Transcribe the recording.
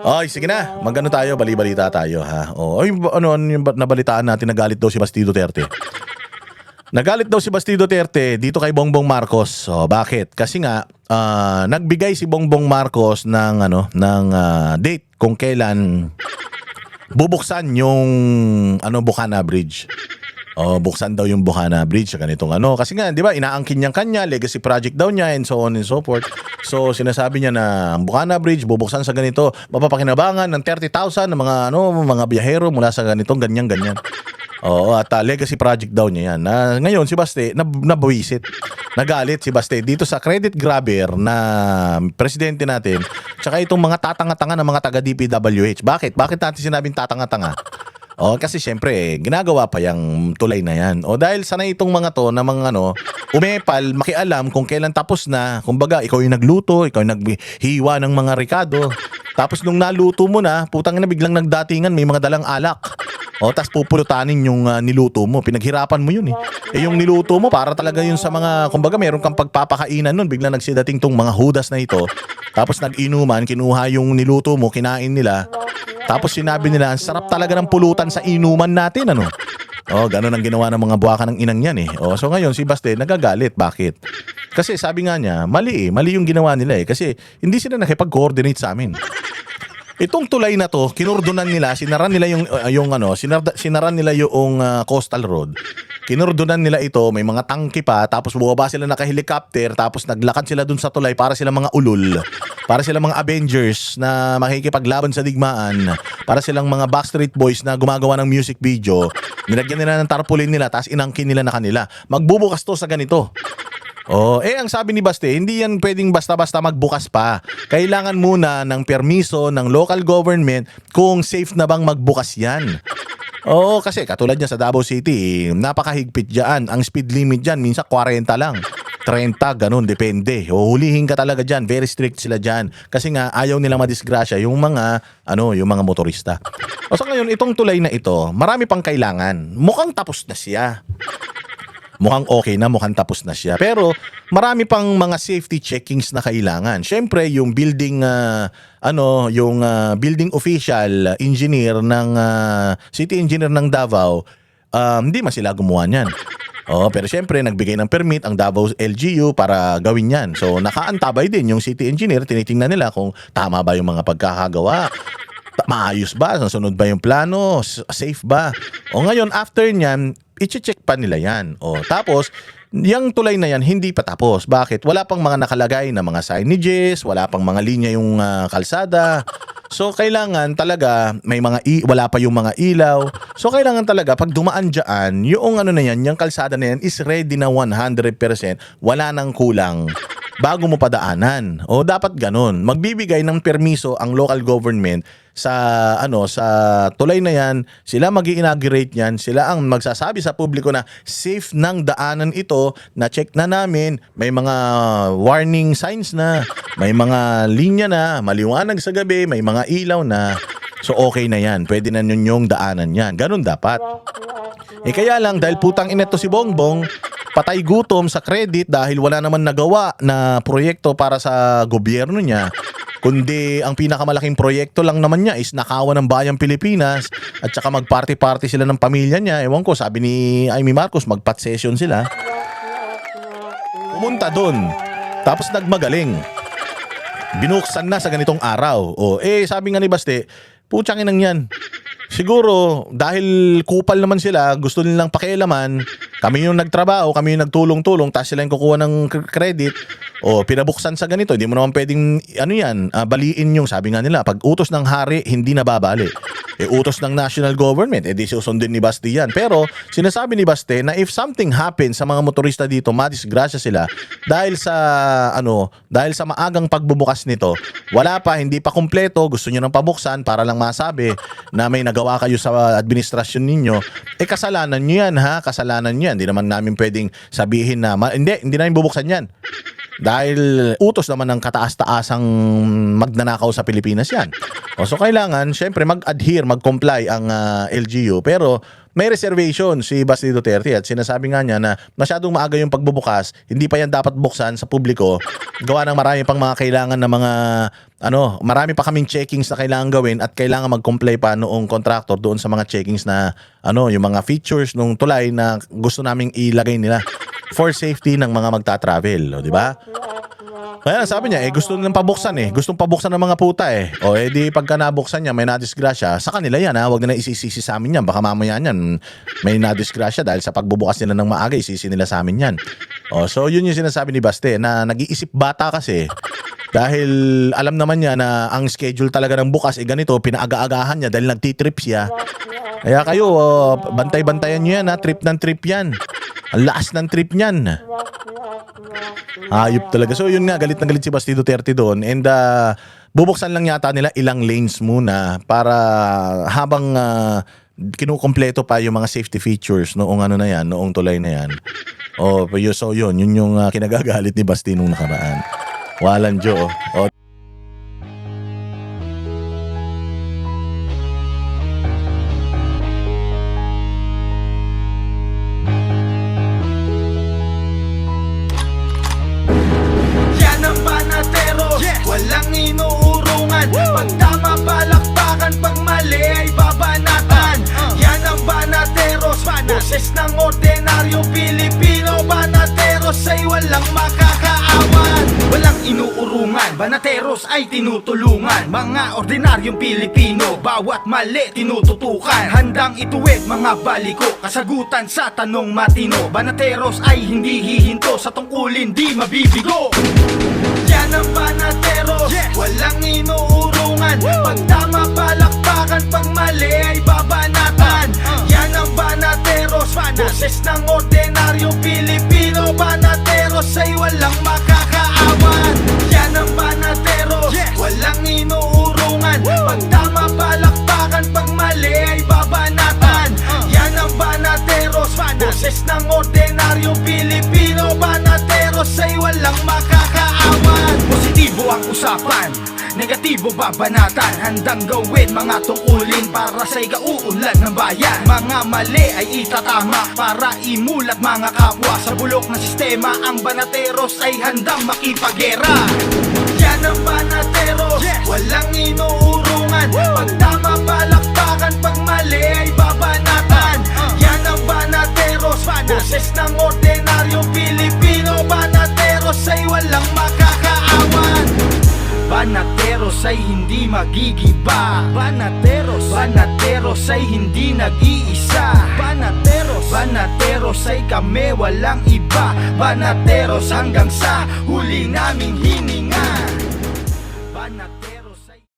Ay, sige na. Magano tayo, bali-balita tayo ha. Oh, ay ano yung nabalitaan natin, nagalit daw si Basti Duterte. Nagalit daw si Basti Duterte dito kay Bongbong Marcos. So, bakit? Kasi nga nagbigay si Bongbong Marcos ng date kung kailan bubuksan yung Bukana Bridge. Oh, buksan daw yung Bukana Bridge sa ganitong kasi nga 'di ba inaangkin niyang kanya legacy project daw niya and so on and so forth. So sinasabi niya na ang Bukana Bridge bubuksan sa ganito, mapapakinabangan ng 30,000 ng mga biyahero mula sa ganitong ganyan. Oo, at legacy project daw niya yan. Ngayon si Baste nabawisit. Nagalit si Baste dito sa credit grabber na presidente natin. Tsaka itong mga tatanga-tanga ng mga taga DPWH. Bakit? Bakit natin sinabing tatanga-tanga? Kasi syempre, ginagawa pa yung tulay na yan. Dahil sanay itong mga to na mga umepal, makialam kung kailan tapos na. Kumbaga, ikaw yung nagluto, ikaw yung naghiwa ng mga rikado. Tapos nung naluto mo na, putang na biglang nagdatingan, may mga dalang alak. Tas pupulutanin yung niluto mo. Pinaghirapan mo yun eh. Yung niluto mo, para talaga yun sa mga, kumbaga meron kang pagpapakainan nun, biglang nagsidating tong mga hudas na ito. Tapos nag-inuman, kinuha yung niluto mo, kinain nila. Tapos sinabi nila, ang sarap talaga ng pulutan sa inuman natin, ganun ang ginawa ng mga buwaka ng inang yan eh. So ngayon si Baste nagagalit. Bakit? Kasi sabi nga niya, mali yung ginawa nila eh. Kasi hindi sila nakipag-coordinate sa amin. Itong tulay na to, kinurdunan nila, sinaran nila sinaran nila yung coastal road. Kinurdunan nila ito, may mga tangke pa, tapos bumaba sila naka-helicopter, tapos naglakad sila dun sa tulay para sila mga ulol. Para silang mga Avengers na makikipaglaban sa digmaan. Para silang mga Backstreet Boys na gumagawa ng music video. Nilagyan nila ng tarpaulin nila, tapos inangkin nila na kanila. Magbubukas to sa ganito. Ang sabi ni Baste, hindi yan pwedeng basta-basta magbukas pa. Kailangan muna ng permiso ng local government kung safe na bang magbukas yan. Kasi katulad niya sa Davao City, napakahigpit dyan. Ang speed limit dyan, minsan 40 lang. 30, ganun, depende. Hulihin ka talaga dyan. Very strict sila dyan. Kasi nga, ayaw nilang madisgrasya yung mga motorista. So ngayon, itong tulay na ito, marami pang kailangan. Mukhang tapos na siya. Mukhang okay na, mukhang tapos na siya. Pero marami pang mga safety checkings na kailangan. Syempre, yung building building official engineer ng city engineer ng Davao, hindi man sila gumawa niyan. Pero syempre, nagbigay ng permit ang Davao LGU para gawin yan. So nakaantabay din yung city engineer, tinitingnan nila kung tama ba yung mga pagkakagawa. Maayos ba? Sunod ba yung plano? Safe ba? Ngayon, after nyan, i-check pa nila yan. Tapos, yung tulay na yan, hindi pa tapos. Bakit? Wala pang mga nakalagay na mga signages, wala pang mga linya yung kalsada. So, kailangan talaga, wala pa yung mga ilaw. So, kailangan talaga, pag dumaan dyan, yung yung kalsada na yan is ready na 100%, wala nang kulang bago mo padaanan. Dapat ganun. Magbibigay ng permiso ang local government sa tulay na yan, sila magi-inaugurate yan, sila ang magsasabi sa publiko na safe ng daanan ito, na check na namin, may mga warning signs na, may mga linya na, maliwanag sa gabi, may mga ilaw na. So okay na yan, pwede na yun yung daanan yan. Ganun dapat. Kaya lang, dahil putang ina to si Bongbong, patay gutom sa credit dahil wala naman nagawa na proyekto para sa gobyerno niya. Kundi ang pinakamalaking proyekto lang naman niya is nakawan ng bayang Pilipinas at saka mag-party-party sila ng pamilya niya. Ewan ko, sabi ni Amy Marcos, mag-pot session sila. Pumunta doon. Tapos nagmagaling. Binuksan na sa ganitong araw. Sabi nga ni Baste, putsang inang yan. Siguro, dahil kupal naman sila, gusto nilang pakialaman, kami yung nagtrabaho, kami yung nagtulong-tulong, tapos sila yung kukuha ng credit, pinabuksan sa ganito, hindi mo naman pwedeng, baliin yung, sabi nga nila, pag utos ng hari, hindi nababali. Utos ng national government, di susundin ni Baste yan. Pero, sinasabi ni Baste na if something happens sa mga motorista dito, madisgrasya sila, dahil sa maagang pagbubukas nito, wala pa, hindi pa kumpleto, gusto nyo nang pabuksan para lang masabi na may nagawa kayo sa administrasyon ninyo, kasalanan nyo yan kasalanan nyo yan. Hindi naman namin pwedeng sabihin na, hindi namin bubuksan yan. Dahil utos naman ng kataas-taasang magnanakaw sa Pilipinas yan. So kailangan, syempre, mag-adhere, mag-comply ang LGU. Pero may reservation si Basti Duterte at sinasabi nga niya na masyadong maaga yung pagbubukas, hindi pa yan dapat buksan sa publiko. Gawa ng marami pang mga kailangan na mga marami pa kaming checkings na kailangan gawin at kailangan mag-comply pa noong contractor doon sa mga checkings na yung mga features nung tulay na gusto naming ilagay nila for safety ng mga magta-travel, di ba? Kaya sabi niya, gusto nilang pabuksan Gustong pabuksan ng mga puta di pagka nabuksan niya, may nadisgrasya, sa kanila yan Huwag na isisisi sa amin yan. Baka mamaya yan, may nadisgrasya dahil sa pagbubukas nila ng maaga, isisi nila sa amin yan. So yun yung sinasabi ni Baste, na nag-iisip bata kasi. Dahil alam naman niya na ang schedule talaga ng bukas ganito, pinaaga-agahan niya dahil nagtitrip siya. Kaya kayo, bantay-bantayan niyo yan trip ng trip yan. Ang lakas ng trip niyan. Ayop talaga. So yun nga, galit na galit si Basti Duterte doon. And bubuksan lang yata nila ilang lanes muna para habang kinukumpleto pa yung mga safety features noong noong tulay na yan. So yun yung kinagagalit ni Basti nung nakaraan. Walang Diyo. Walang inuurungan. Pag tama palakpakan, pag mali ay babanatan. Yan ang Banateros, boses ng ordinaryong Pilipino. Banateros ay walang makakaawan. Walang inuurungan, Banateros ay tinutulungan. Mga ordinaryong Pilipino, bawat mali tinututukan. Handang ituwid mga baliko, kasagutan sa tanong matino. Banateros ay hindi hihinto, sa tungkulin di mabibigo. Yan ang Banateros, walang inuurungan. Pag tama palakpakan, pag mali ay babanatan. Yan ang Banateros, boses ng ordinaryong Pilipino. Banateros ay walang makakaawan. Yan ang Banateros, walang inuurungan. Pag tama palakpakan, pag mali ay babanatan. Yan ang Banateros, boses ng ordinaryong Pilipino. Banateros ay walang makakaawan. Positibo ang usapan, negatibo babanatan. Handang gawin mga tungkulin para sa ikauunlad ng bayan. Mga mali ay itatama para imulat mga kapwa. Sa bulok na sistema, ang Banateros ay handang makipagera. Yan ang Banateros, walang inuurungan. Pag tama palakpakan, pag mali ay babanatan. Yan ang Banateros, boses ng ordinaryong Pilipino. Banateros ay walang makakaawan. Banateros ay hindi magigiba. Banateros ay hindi nag-iisa. Banateros ay kami, walang iba. Banateros hanggang sa huli naming hininga.